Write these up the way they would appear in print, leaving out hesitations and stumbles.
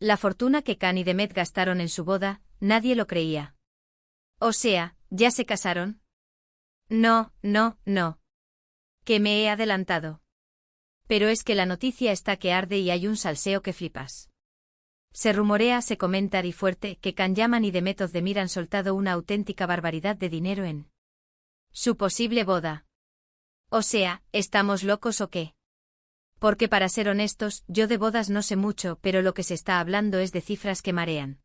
La fortuna que Can y Demet gastaron en su boda, nadie lo creía. O sea, ¿ya se casaron? No, no, no. Que me he adelantado. Pero es que la noticia está que arde y hay un salseo que flipas. Se rumorea, se comenta y fuerte que Can Yaman y Demet Özdemir han soltado una auténtica barbaridad de dinero en su posible boda. O sea, ¿estamos locos o qué? Porque para ser honestos, yo de bodas no sé mucho, pero lo que se está hablando es de cifras que marean.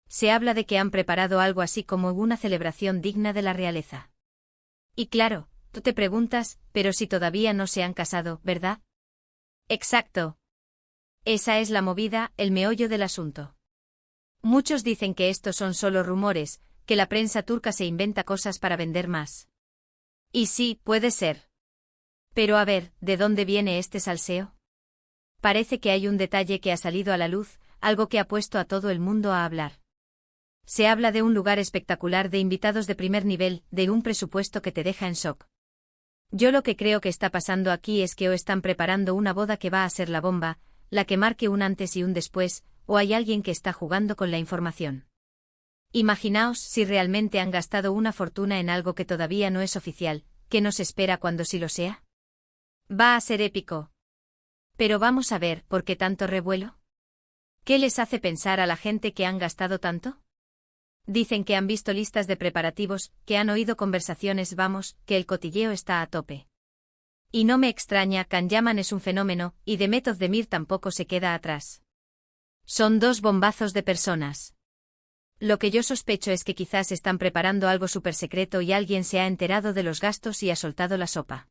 Se habla de que han preparado algo así como una celebración digna de la realeza. Y claro, tú te preguntas, pero si todavía no se han casado, ¿verdad? Exacto. Esa es la movida, el meollo del asunto. Muchos dicen que estos son solo rumores, que la prensa turca se inventa cosas para vender más. Y sí, puede ser. Pero a ver, ¿de dónde viene este salseo? Parece que hay un detalle que ha salido a la luz, algo que ha puesto a todo el mundo a hablar. Se habla de un lugar espectacular, de invitados de primer nivel, de un presupuesto que te deja en shock. Yo lo que creo que está pasando aquí es que o están preparando una boda que va a ser la bomba, la que marque un antes y un después, o hay alguien que está jugando con la información. Imaginaos si realmente han gastado una fortuna en algo que todavía no es oficial, ¿qué nos espera cuando sí lo sea? Va a ser épico. Pero vamos a ver, ¿por qué tanto revuelo? ¿Qué les hace pensar a la gente que han gastado tanto? Dicen que han visto listas de preparativos, que han oído conversaciones, vamos, que el cotilleo está a tope. Y no me extraña, Can Yaman es un fenómeno, y Demet Özdemir tampoco se queda atrás. Son dos bombazos de personas. Lo que yo sospecho es que quizás están preparando algo súper secreto y alguien se ha enterado de los gastos y ha soltado la sopa.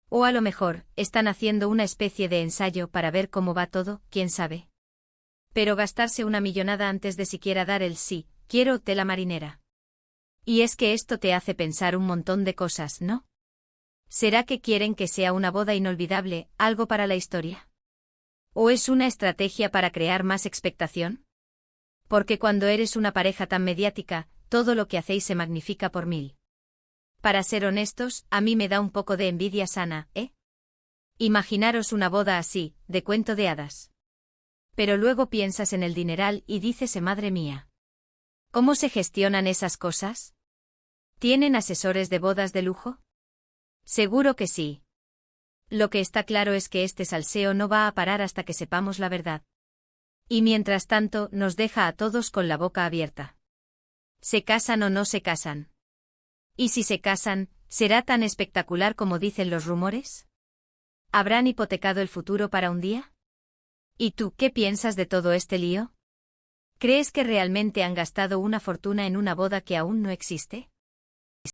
O a lo mejor, están haciendo una especie de ensayo para ver cómo va todo, quién sabe. Pero gastarse una millonada antes de siquiera dar el sí, quiero tela marinera. Y es que esto te hace pensar un montón de cosas, ¿no? ¿Será que quieren que sea una boda inolvidable, algo para la historia? ¿O es una estrategia para crear más expectación? Porque cuando eres una pareja tan mediática, todo lo que hacéis se magnifica por 1000. Para ser honestos, a mí me da un poco de envidia sana, ¿eh? Imaginaros una boda así, de cuento de hadas. Pero luego piensas en el dineral y dices, madre mía. ¿Cómo se gestionan esas cosas? ¿Tienen asesores de bodas de lujo? Seguro que sí. Lo que está claro es que este salseo no va a parar hasta que sepamos la verdad. Y mientras tanto, nos deja a todos con la boca abierta. ¿Se casan o no se casan? Y si se casan, ¿será tan espectacular como dicen los rumores? ¿Habrán hipotecado el futuro para un día? ¿Y tú qué piensas de todo este lío? ¿Crees que realmente han gastado una fortuna en una boda que aún no existe?